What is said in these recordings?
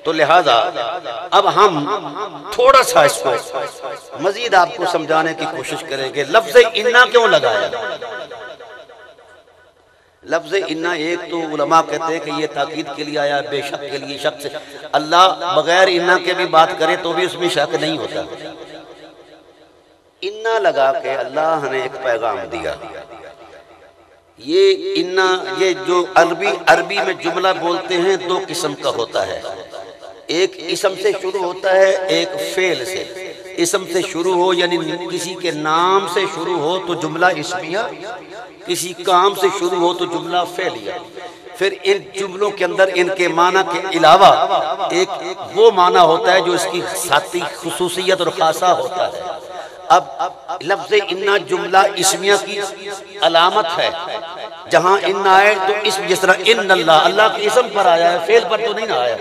تو لہذا اب ہم تھوڑا سا اس کو مزید آپ کو سمجھانے کی کوشش کریں گے. لفظ انا کیوں لگایا؟ لفظ انا ایک تو علماء کہتے ہیں کہ یہ تاکید کے لیے آیا، بے شک کے لیے، شک سے اللہ بغیر انا کے بھی بات کرے تو بھی اس میں شک نہیں ہوتا. انا لگا کے اللہ نے ایک پیغام دیا. یہ انا، یہ جو عربی میں جملہ بولتے ہیں دو قسم کا ہوتا ہے. ایک اسم سے شروع ہوتا ہے، ایک فعل سے. اسم سے شروع ہو یعنی کسی کے نام سے شروع ہو تو جملہ اسمیہ، کسی کام سے شروع ہو تو جملہ فعلیہ. پھر ان جملوں کے اندر ان کے معنی کے علاوہ ایک وہ معنی ہوتا ہے جو اس کی ذاتی خصوصیت اور خاصہ ہوتا ہے. اب لفظ انا جملہ اسمیہ کی علامت ہے. جہاں ان آئے تو اسم، جس طرح ان اللہ کے اسم پر آیا ہے، فعل پر تو نہیں آیا.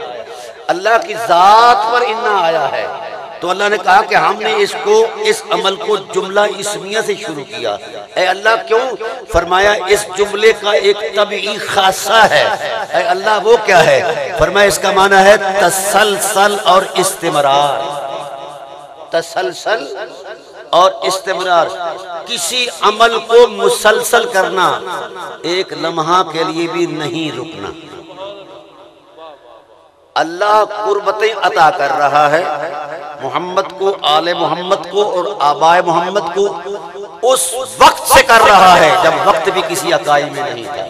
اللہ کی ذات پر انا آیا ہے تو اللہ نے کہا کہ ہم نے اس عمل کو جملہ اسمیہ سے شروع کیا. اے اللہ کیوں؟ فرمایا اس جملے کا ایک طبعی خاصہ ہے. اے اللہ وہ کیا ہے؟ فرمایا اس کا معنی ہے تسلسل اور استمرار. تسلسل اور استمرار، کسی عمل کو مسلسل کرنا، ایک لمحہ کے لیے بھی نہیں رکنا. اللہ قربتیں عطا کر رہا ہے محمد کو، آل محمد کو اور آبائے محمد کو اس وقت سے کر رہا ہے جب وقت بھی کسی عقائی میں نہیں تھا،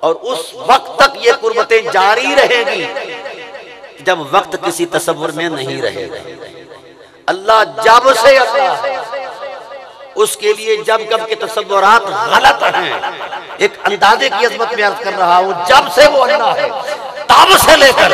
اور اس وقت تک یہ قربتیں جاری رہیں گی جب وقت کسی تصور میں نہیں رہے گا. اللہ جب سے اللہ ہے، اس کے لیے جب کے تصورات غلط ہیں. ایک اندازے کی عظمت میں عرض کر رہا ہوں، جب سے وہ اللہ ہے، تب سے لے کر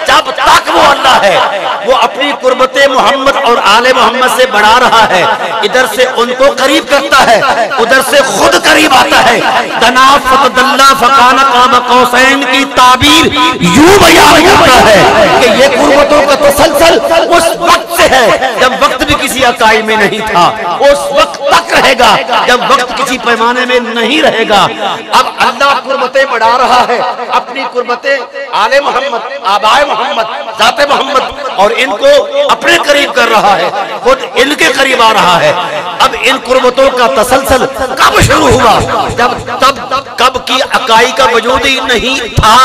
جب تک وہ اللہ ہے، وہ اپنی قربت محمد اور آل محمد سے بڑھا رہا ہے. ادھر سے ان کو قریب کرتا ہے، ادھر سے خود قریب آتا ہے. دنا فتدلّا فکان قاب قوسین کی تعبیر یوں بیان ہوتا ہے کہ یہ قربتوں کا تسلسل اس وقت سے ہے جب وقت بھی کسی عقائی میں نہیں تھا، اس وقت تک رہے گا جب وقت کسی پیمانے میں نہیں رہے گا. اب اللہ قربتیں بڑھا رہا ہے، اپنی قربتیں آل محمد، آبائے محمد، ذات محمد، اور ان کو اپنے قریب کر رہا ہے، خود ان کے قریب آ رہا ہے. اب ان قربتوں کا تسلسل کب شروع ہوا؟ کب کی عقائی کا وجود ہی نہیں تھا.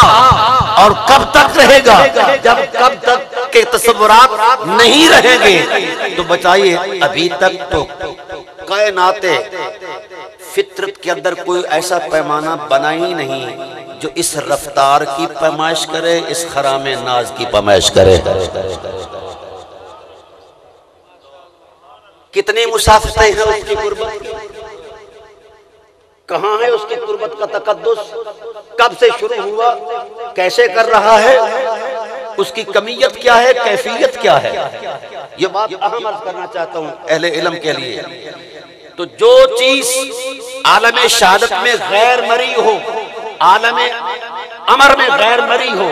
اور کب تک رہے گا؟ جب کب تک کے تصورات نہیں رہیں گے. تو بتائیے ابھی تک تو کائنات فطرت کے اندر کوئی ایسا پیمانہ بنا ہی نہیں جو اس رفتار کی پیمائش کرے، اس خرام ناز کی پیمائش کرے. کتنی مسافتیں ہیں اس کی قربت کی، کہاں ہے اس کی قربت کا تقدس، کب سے شروع ہوا، کیسے کر رہا ہے، اس کی کمیت کیا ہے، کیفیت کیا ہے. یہ بات اہم عرض کرنا چاہتا ہوں اہل علم کے لیے. تو جو چیز عالم شہادت میں غیر مری ہو، عالم امر میں غیر مری ہو،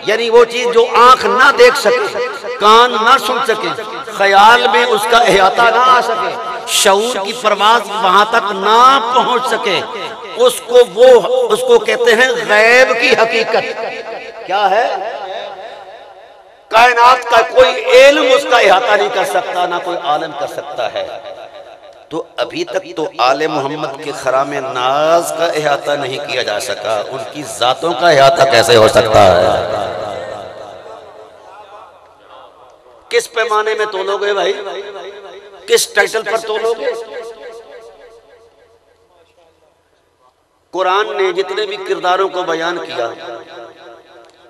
یعنی وہ چیز جو آنکھ نہ دیکھ سکے، کان نہ سن سکے، خیال میں اس کا احاطہ نہ آ سکے، شعور کی پرواز وہاں تک نہ پہنچ سکے، اس کو کہتے ہیں غیب کی حقیقت. کیا ہے؟ کائنات کا کوئی علم اس کا احاطہ نہیں کر سکتا، نہ کوئی عالم کر سکتا ہے. تو ابھی تک تو آل محمد کے خرام ناز کا احاطہ نہیں کیا جا سکا، ان کی ذاتوں کا احاطہ کیسے ہو سکتا ہے؟ کس پیمانے میں تولو گے بھائی؟ کس ٹائٹل پر تولو گے؟ قرآن نے جتنے بھی کرداروں کو بیان کیا،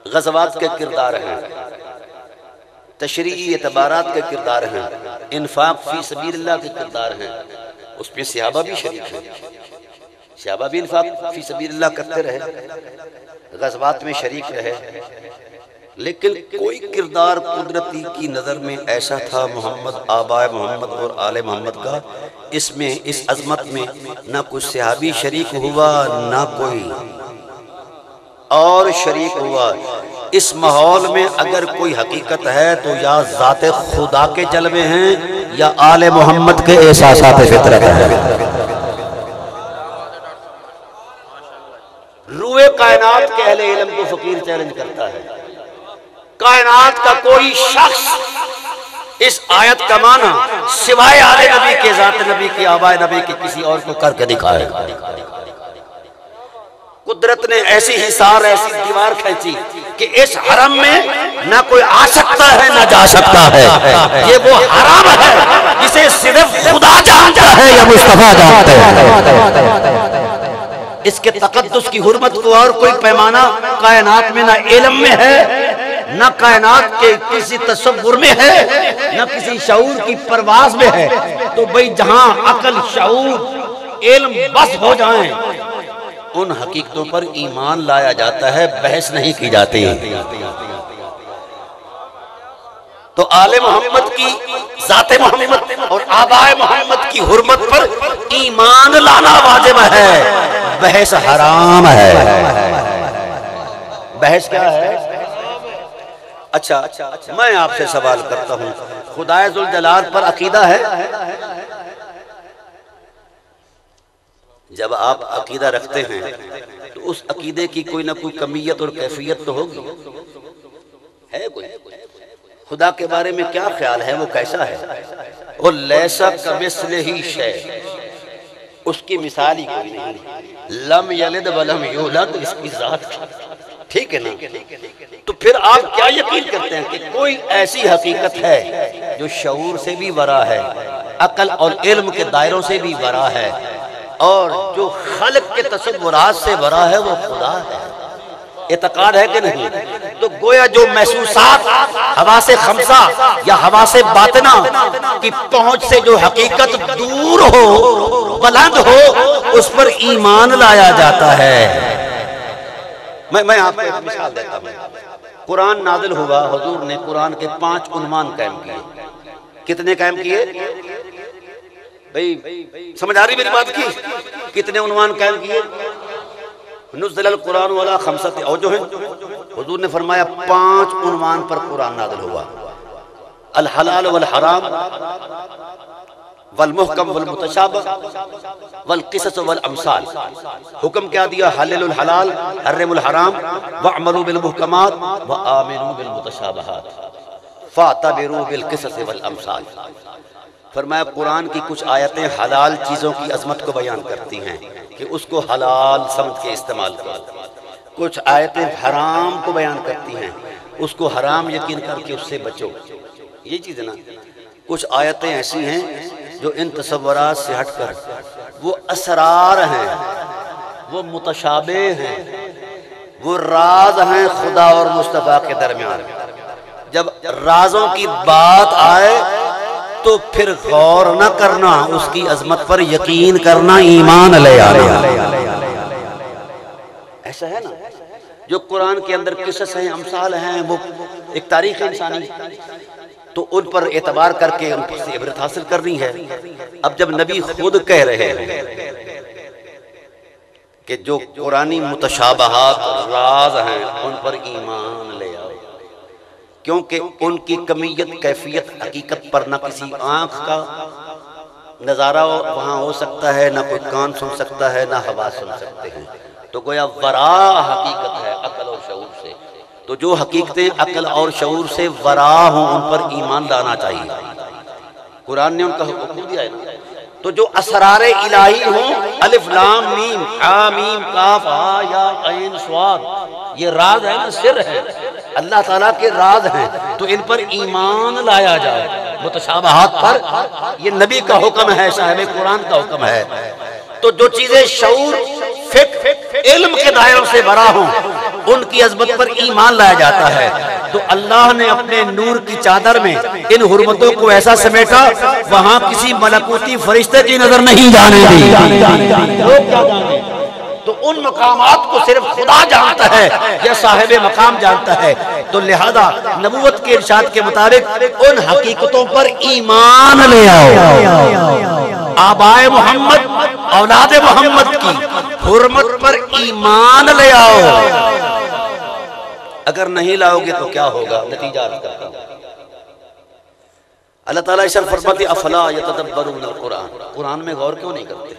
غزوات کے کردار ہیں، تشریعی اعتبارات کے کردار ہیں، انفاق فی سبیل اللہ کے کردار ہیں. اس میں صحابہ بھی شریک ہیں، صحابہ بھی انفاق فی سبیل اللہ کرتے رہے، غزوات میں شریک رہے. لیکن کوئی کردار قدرتی کی نظر میں ایسا تھا محمد، آبائے محمد اور آل محمد کا، اس میں اس عظمت میں نہ کوئی صحابی شریک ہوا، نہ کوئی اور شریک ہوا. اس ماحول میں اگر کوئی حقیقت ہے تو یا ذات خدا کے جلوے ہیں یا آل محمد کے احساسات فطرت ہیں. روئے کائنات کے اہل علم کو فقیر چیلنج کرتا ہے. کائنات کا کوئی شخص اس آیت کا معنی سوائے آل نبی کے، ذات نبی کے، آبائے نبی کے کسی اور کو کر کے دکھائے۔ قدرت نے ایسی حصار، ایسی دیوار کھینچی کہ اس حرم میں نہ کوئی آ سکتا ہے نہ جا سکتا ہے۔ یہ وہ حرم ہے جسے صرف خدا جانتا ہے یا مصطفیٰ جانتے ہیں۔ اس کے تقدس کی حرمت کو اور کوئی پیمانہ کائنات میں نہ علم میں ہے، نہ کائنات کے کسی تصور میں ہے، نہ کسی شعور کی پرواز میں ہے۔ تو بھئی جہاں عقل، شعور، علم بس ہو جائیں، ان حقیقتوں پر ایمان لایا جاتا ہے، بحث نہیں کی جاتی۔ تو آل محمد کی، ذات محمد اور آبائے محمد کی حرمت پر ایمان لانا واجب ہے، بحث حرام ہے۔ بحث کیا ہے؟ اچھا میں آپ سے سوال کرتا ہوں، خدائے ذوالجلال پر عقیدہ ہے؟ جب آپ عقیدہ رکھتے ہیں تو اس عقیدے کی کوئی نہ کوئی کمیت اور کیفیت تو ہوگی، ہے کوئی؟ خدا کے بارے میں کیا خیال ہے؟ وہ کیسا ہے؟ وہ لیسا کمثلہ شیء، اس کی مثال ہی کوئی نہیں، لم یلد ولم یولد، اس کی ذات کی، ٹھیک ہے نا؟ تو پھر آپ کیا یقین کرتے ہیں کہ کوئی ایسی حقیقت ہے جو شعور سے بھی ورا ہے، عقل اور علم کے دائروں سے بھی ورا ہے، اور جو خلق کے تصورات سے ورا ہے وہ خدا ہے؟ اعتقاد ہے کہ نہیں؟ تو گویا جو محسوسات حواس خمسہ یا حواس باطنہ کی پہنچ سے جو حقیقت دور ہو، بلند ہو، اس پر ایمان لایا جاتا ہے۔ میں آپ کو ایک مثال دیتا ہوں۔ قرآن نازل ہوا، حضور نے قرآن کے 5 عنوان قائم کیے۔ کتنے قائم کیے؟ بھئی سمجھ آ رہی میری بات کی؟ کتنے عنوان قائم کیے؟ نزل القرآن والا 5 اوجہ ہیں۔ حضور نے فرمایا 5 عنوان پر قرآن نازل ہوا، الحلال والحرام والمحکم والمتشابہ والقصص والامثال۔ حکم کیا دیا؟ حلل الحلال، حرم الحرام، وَاعْمَلُوا بِالْمُحْكَمَاتِ وَآمِنُوا بِالْمُتَشَابِهَاتِ فَاعْتَبِرُوا بِالْقِصَصِ وَالْأَمْثَالِ۔ فرمایا قرآن کی کچھ آیتیں حلال چیزوں کی عظمت کو بیان کرتی ہیں کہ اس کو حلال سمجھ کے استعمال کرو، کچھ آیتیں حرام کو بیان کرتی ہیں، اس کو حرام یقین کر کے اس سے بچو۔ یہ چیز ہے نا۔ کچھ آیتیں ایسی ہیں جو ان تصورات سے ہٹ کر وہ اسرار ہیں، وہ متشابہ ہیں، وہ راز ہیں خدا اور مصطفیٰ کے درمیان۔ جب رازوں کی بات آئے تو پھر غور نہ کرنا، اس کی عظمت پر یقین کرنا، ایمان لے آنا۔ ایسا ہے نا، جو قرآن کے اندر قصص ہیں، امثال ہیں، وہ ایک تاریخ انسانی، تو ان پر اعتبار کر کے ان سے عبرت حاصل کرنی ہے۔ اب جب نبی خود کہہ رہے ہیں کہ جو قرآنی متشابہات راز ہیں ان پر ایمان لے آؤ، کیونکہ ان کی کمیت، کیفیت، حقیقت پر نہ کسی آنکھ کا نظارہ وہاں ہو سکتا ہے، نہ کوئی کان سن سکتا ہے، نہ حواس سن سکتے ہیں۔ تو گویا ورا حقیقت ہے عقل اور شعور سے۔ تو جو حقیقتیں عقل اور شعور سے ورا ہوں ان پر ایمان لانا چاہیے۔ قرآن نے ان کا حکم دیا ہے نا۔ تو جو اسرار الہی ہوں، الف لام میم ہا میم کاف ہا یا عین صاد، یہ راز ہے نا، سر ہے، اللہ تعالیٰ کے راز ہیں، تو ان پر ایمان لایا جائے۔ متشابہات پر یہ نبی کا حکم ہے، صاحب قرآن کا حکم ہے۔ تو جو چیزیں شعور، فکر، علم کے دائروں سے برا ہوں ان کی عظمت پر ایمان لایا جاتا ہے۔ تو اللہ نے اپنے نور کی چادر میں ان حرمتوں کو ایسا سمیٹا، وہاں کسی ملکوتی فرشتے کی نظر نہیں جانے دی۔ لوگ کیا جانے؟ تو ان مقامات کو صرف خدا جانتا ہے یا صاحب مقام جانتا ہے۔ تو لہذا نبوت کے ارشاد کے مطابق ان حقیقتوں پر ایمان لے آؤ۔ آبائے محمد، اولاد محمد کی حرمت پر ایمان لے آؤ۔ اگر نہیں لاؤ گے تو کیا ہوگا؟ نتیجہ کرتا ہوں۔ اللہ تعالیٰ ارشاد فرماتے افلا یتدبرون القرآن، قرآن میں غور کیوں نہیں کرتے؟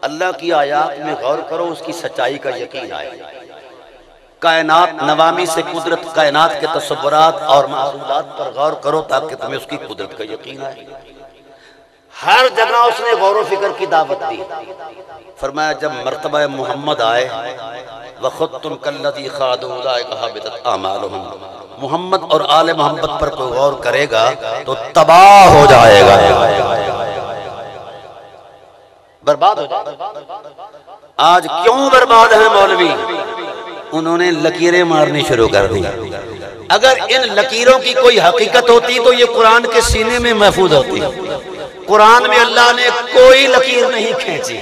اللہ کی آیات میں غور کرو، اس کی سچائی کا یقین آئے۔ کائنات نوامی سے قدرت کائنات کے تصورات اور معصولات پر غور کرو تاکہ تمہیں اس کی قدرت کا یقین آئے۔ ہر جگہ اس نے غور و فکر کی دعوت دی۔ فرمایا جب مرتبہ محمد آئے وَخُذْتُمْ كَالَّذِي خَاضُوا أُولَٰئِكَ حَبِطَتْ أَعْمَالُهُمْ، محمد اور آل محمد پر کوئی غور کرے گا تو تباہ ہو جائے گا، برباد ہو جائے گا۔ آج کیوں برباد ہیں مولوی؟ انہوں نے لکیریں مارنی شروع کر دی۔ اگر ان لکیروں کی کوئی حقیقت ہوتی تو یہ قرآن کے سینے میں محفوظ ہوتی۔ قرآن میں اللہ نے کوئی لکیر نہیں کھینچی۔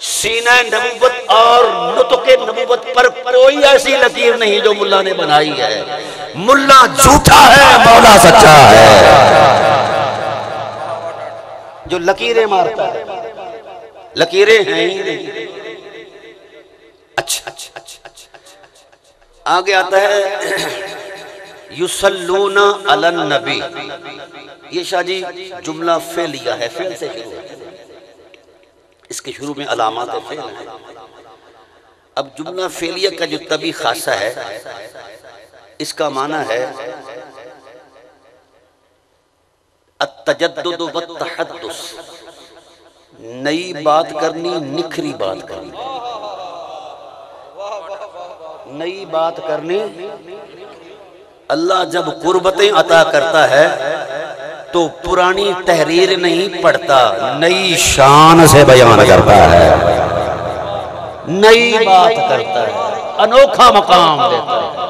سینہ نبوت اور نطق نبوت پر کوئی ایسی لکیر نہیں جو ملا نے بنائی ہے۔ ملا جھوٹا ہے، مولا سچا ہے۔ جو لکیریں مارتا ہے، لکیریں ہیں ہی نہیں۔ اچھا آگے آتا ہے یصلون علی النبی، یہ شاہ جی جملہ فعلیہ ہے، فعل سے شروع ہے، اس کے شروع میں علامات فعل ہیں۔ اب جملہ فعلیہ کا جو طبی خاصہ ہے اس کا معنی ہے التجدد والتحدث، نئی بات کرنی، نکھری بات کرنی، نئی بات کرنی۔ اللہ جب قربتیں عطا کرتا ہے تو پرانی تحریر نہیں پڑھتا، نئی شان سے بیان کرتا ہے، نئی بات کرتا ہے، انوکھا مقام دیتا ہے،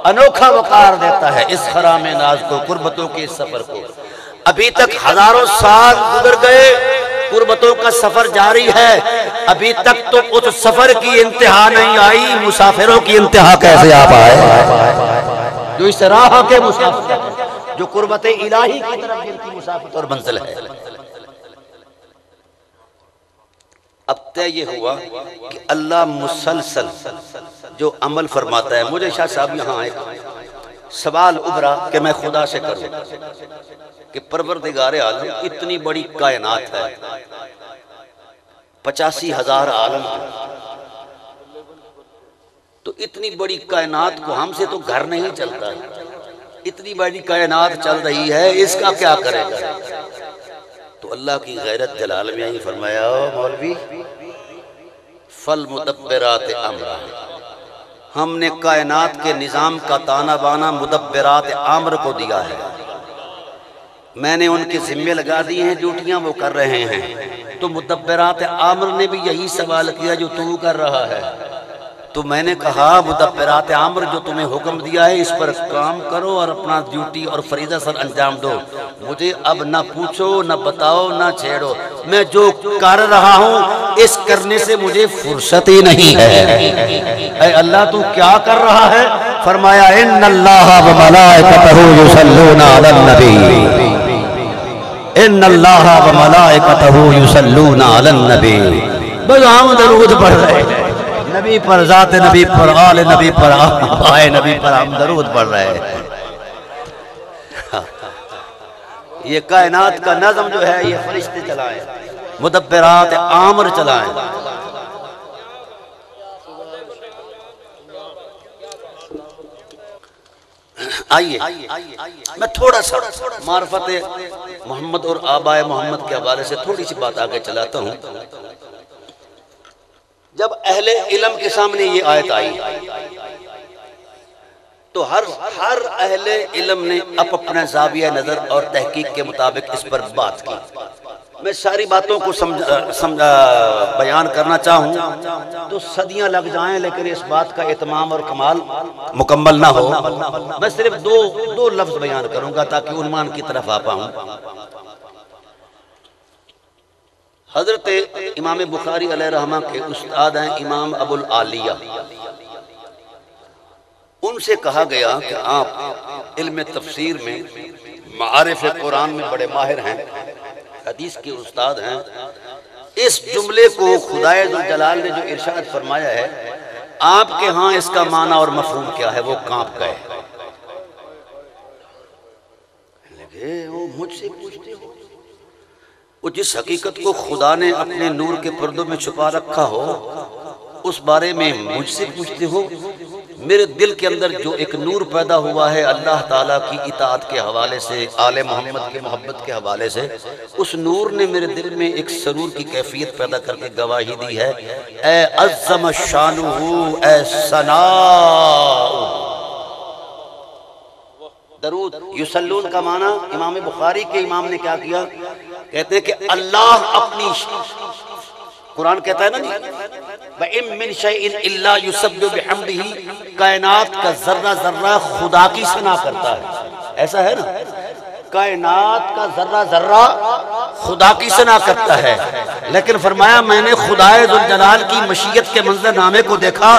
انوکھا وقار دیتا ہے اس خرام ناز کو، قربتوں کے اس سفر کو۔ ابھی تک ہزاروں سال گزر گئے، قربتوں کا سفر جاری ہے، ابھی تک تو اس سفر کی انتہا نہیں آئی، مسافروں کی انتہا کیسے آ پائے؟ جو اس راہ کے مسافر، جو قربت الہی کی طرف جن کی مسافت اور منزل ہے۔ اب طے یہ ہوا کہ اللہ مسلسل جو عمل فرماتا ہے۔ مجھے شاہ صاحب یہاں ایک سوال ابھرا کہ میں خدا سے کروں کہ پروردگار عالم اتنی بڑی کائنات ہے، 85,000 عالم ہے، تو اتنی بڑی کائنات کو ہم سے تو گھر نہیں چلتا، اتنی بڑی کائنات چل رہی ہے، اس کا کیا کرے گا؟ تو اللہ کی غیرت جلال میں ہی فرمایا مولوی فالمدبرات امرا، ہم نے کائنات کے نظام کا تانا بانا مدبرات امر کو دیا ہے، میں نے ان کے ذمے لگا دی ہیں، ڈیوٹیاں وہ کر رہے ہیں۔ تو مدبرات امر نے بھی یہی سوال کیا جو تو کر رہا ہے، تو میں نے کہا مدبرات امر جو تمہیں حکم دیا ہے اس پر کام کرو اور اپنا ڈیوٹی اور فریضہ سر انجام دو، مجھے اب نہ پوچھو، نہ بتاؤ، نہ چھیڑو، میں جو کر رہا ہوں اس کرنے سے مجھے فرصت ہی نہیں ہے۔ اے اللہ تو کیا کر رہا ہے؟ فرمایا ان اللہ وملائکتہ یصلون علی النبی، ان اللہ وملائکتہ یصلون علی النبی، بس ہم درود پڑھ رہے ہیں، نبی پر، ذات نبی پر، آل نبی پر، آئے نبی پر ہم درود پڑھ رہے ہیں۔ یہ کائنات کا نظم جو ہے یہ فرشتے چلائیں، مدبرات امر چلائیں۔ آئیے میں تھوڑا سا معرفت محمد اور آبائے محمد کے حوالے سے تھوڑی سی بات آگے چلاتا ہوں۔ جب اہل علم کے سامنے یہ آیت آئی تو ہر اہل علم نے اپنا زاویہ نظر اور تحقیق کے مطابق اس پر بات کی۔ میں ساری باتوں کو بیان کرنا چاہوں تو صدیاں لگ جائیں، لیکن اس بات کا اتمام اور کمال مکمل نہ ہو۔ میں صرف دو لفظ بیان کروں گا تاکہ عنوان کی طرف آ پاؤں۔ حضرت امام بخاری علیہ رحمہ کے استاد ہیں امام ابو العالیہ، ان سے کہا گیا کہ آپ علم تفسیر میں، معارف قرآن میں بڑے ماہر ہیں، حدیث کے استاد ہیں، اس جملے کو خدائے ذوالجلال نے جو ارشاد فرمایا ہے آپ کے ہاں اس کا معنی اور مفہوم کیا ہے؟ وہ کانپ گئے، وہ مجھ سے پوچھتے ہو؟ وہ جس حقیقت کو خدا نے اپنے نور کے پردوں میں چھپا رکھا ہو اس بارے میں مجھ سے پوچھتے ہو؟ میرے دل کے اندر جو ایک نور پیدا ہوا ہے اللہ تعالیٰ کی اطاعت کے حوالے سے، آل محمد کے محبت کے حوالے سے، اس نور نے میرے دل میں ایک سرور کی کیفیت پیدا کر کے گواہی دی ہے، اے عظم شانہ، اے ثناء۔ درود یصلون کا معنی امام بخاری کے امام نے کیا کیا؟ کہتے ہیں کہ اللہ اپنی، قرآن کہتا ہے نا جی وَإِن مِّن شَيْءٍ إِلَّا يُسَبِّحُ بِحَمْدِهِ، کائنات کا ذرہ ذرہ خدا کی ثنا کرتا ہے، ایسا ہے نا، کائنات کا ذرہ ذرہ خدا کی ثنا کرتا ہے، لیکن فرمایا میں نے خدائے ذوالجلال کی مشیت کے منظر نامے کو دیکھا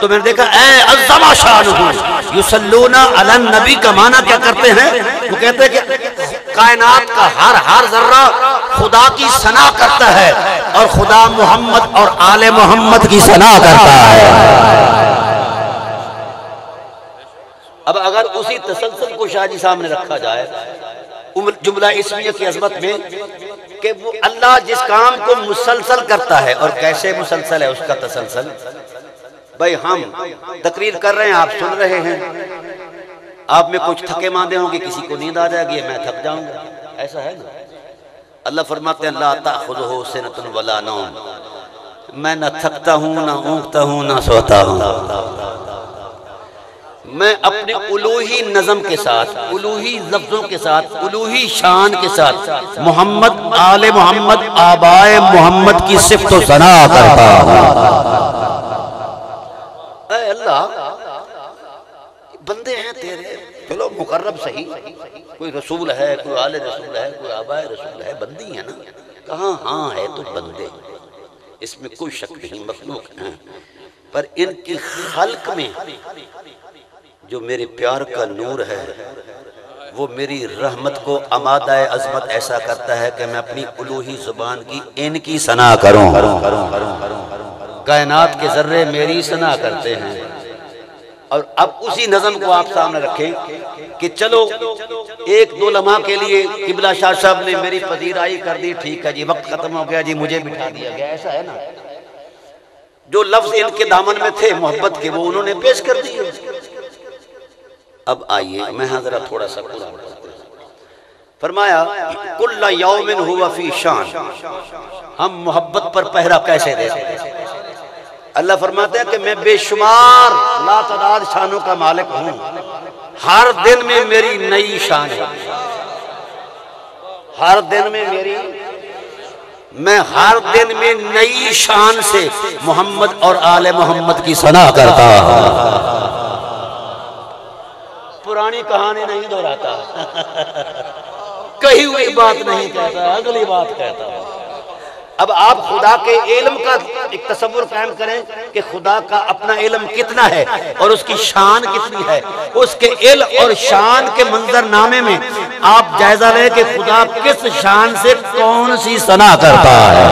تو میں نے دیکھا اے عظم شانہ یصلون علی النبی کا معنی کیا کرتے ہیں؟ وہ کہتے ہیں کہ کائنات کا ہر ذرہ خدا کی ثنا کرتا ہے اور خدا محمد اور آل محمد کی ثنا کرتا ہے۔ اب اگر اسی تسلسل کو شاہ جی سامنے رکھا جائے جملہ اسمیہ کی عظمت میں کہ وہ اللہ جس کام کو مسلسل کرتا ہے، اور کیسے مسلسل ہے اس کا تسلسل؟ بھائی ہم تقریر کر رہے ہیں، آپ سن رہے ہیں، آپ میں کچھ تھکے ماندے ہوں گے، کسی کو نیند آ جائے گی، میں تھک جاؤں گا، ایسا ہے نا۔ اللہ فرماتے ہیں لا تأخذہ سنۃ ولا نوم، میں نہ تھکتا ہوں، نہ اونگتا ہوں، نہ سوتا ہوں، میں اپنے الوہی نظم کے ساتھ، الوہی لفظوں کے ساتھ، الوہی شان کے ساتھ محمد، آل محمد، آبائے محمد کی صفت و ثنا کرتا ہوں۔ اے اللہ بندے ہیں تیرے، چلو مقرب صحیح، کوئی رسول ہے، کوئی آل رسول ہے، کوئی آبائے رسول ہے، بندی ہے نا، کہاں ہاں ہے تو بندے، اس میں کوئی شک نہیں، مخلوق ہیں، پر ان کی خلق میں جو میرے پیار کا نور ہے وہ میری رحمت کو امادہ عظمت ایسا کرتا ہے کہ میں اپنی الوہی زبان کی ان کی ثنا کروں۔ کائنات کے ذرے میری ثنا کرتے ہیں، اور اب اسی نظم کو آپ سامنے رکھیں کہ چلو ایک دو لمحہ کے لیے قبلہ شاہ صاحب نے میری پذیرائی کر دی، ٹھیک ہے جی، وقت ختم ہو گیا جی، مجھے بٹھا دیا گیا، ایسا ہے نا۔ جو لفظ ان کے دامن میں تھے محبت کے، وہ انہوں نے پیش کر دیے۔ اب آئیے میں حضرہ تھوڑا سا قرآن پڑھتے ہیں۔ فرمایا کل یوم ہوا فی شان، ہم محبت پر پہرا کیسے دیتے ہیں؟ اللہ فرماتے ہیں کہ میں بے شمار لا تعداد شانوں کا مالک ہوں، ہر دن میں میری نئی شان ہے، ہر دن میں میں ہر دن میں نئی شان سے محمد اور آل محمد کی ثنا کرتا ہوں، پرانی کہانی نہیں دہراتا، کہی ہوئی بات نہیں کہتا، اگلی بات کہتا ہوں۔ اب آپ خدا کے علم کا ایک تصور قائم کریں کہ خدا کا اپنا علم کتنا ہے اور اس کی شان کتنی ہے، اس کے علم اور شان کے منظر نامے میں آپ جائزہ لیں کہ خدا کس شان سے کون سی ثنا کرتا ہے۔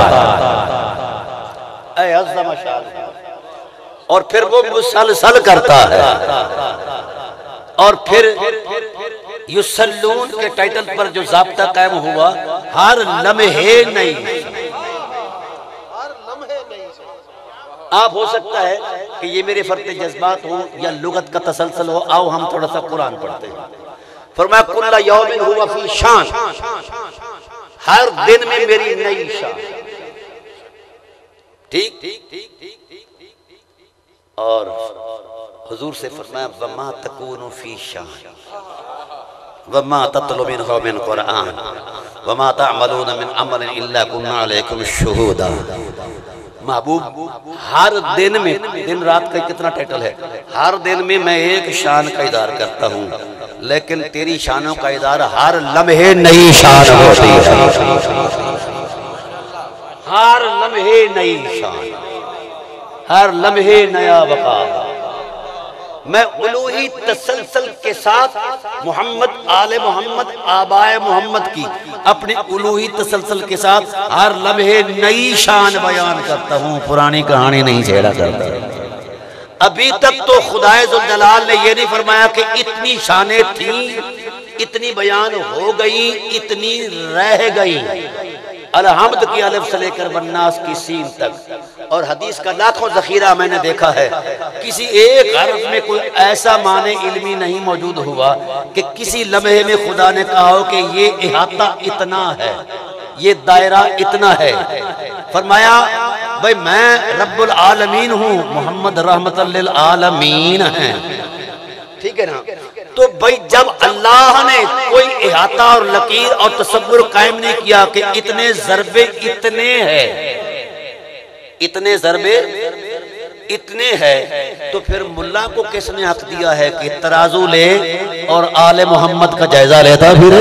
اے عظم شان، اور پھر وہ مسلسل کرتا ہے، اور پھر یصلون کے ٹائٹل پر جو ضابطہ قائم ہوا، ہر لمحے نہیں۔ آپ ہو سکتا ہے کہ یہ میرے فرط جذبات ہوں یا لغت کا تسلسل ہو، آؤ ہم تھوڑا سا قرآن پڑھتے ہیں۔ فرمایا کل یوم ہوا فی شان، ہر دن میں میری نئی شان، ٹھیک، اور حضور سے فرمایا وما تکون فی شان وما تطلب منه من قرآن وما تعملون من عمل الا كنا علیکم شہودا۔ محبوب ہر دن میں، دن رات کا کتنا ٹائٹل ہے، ہر دن میں ایک شان کا ادار کرتا ہوں، لیکن تیری شانوں کا ادار ہر لمحے نئی شان ہوتی ہے، ہر لمحے نئی شان، ہر لمحے نیا وقار۔ میں الوہی تسلسل کے ساتھ محمد، آل محمد، آبائے محمد کی اپنے الوہی تسلسل کے ساتھ ہر لمحے نئی شان بیان کرتا ہوں، پرانی کہانی نہیں چھیڑا کرتا۔ ابھی تک تو خدائے ذوالجلال نے یہ نہیں فرمایا کہ اتنی شانیں تھیں، اتنی بیان ہو گئی، اتنی رہ گئی، الحمد کی الف سے لے کر والناس کی سین تک، اور حدیث کا لاکھوں ذخیرہ میں نے دیکھا ہے، کسی ایک حرف میں کوئی ایسا معنی علمی نہیں موجود ہوا کہ کسی لمحے میں خدا نے کہا ہو کہ یہ احاطہ اتنا ہے، یہ دائرہ اتنا ہے۔ فرمایا بھئی میں رب العالمین ہوں، محمد رحمت للعالمین ہیں، ٹھیک ہے نا؟ تو بھئی جب اللہ نے کوئی احاطہ اور لکیر اور تصور قائم نہیں کیا کہ اتنے ضربے اتنے ہیں، اتنے ضربے اتنے ہے، تو پھر ملا کو کس نے حق دیا ہے کہ ترازو لے اور آل محمد کا جائزہ لیتا پھر؟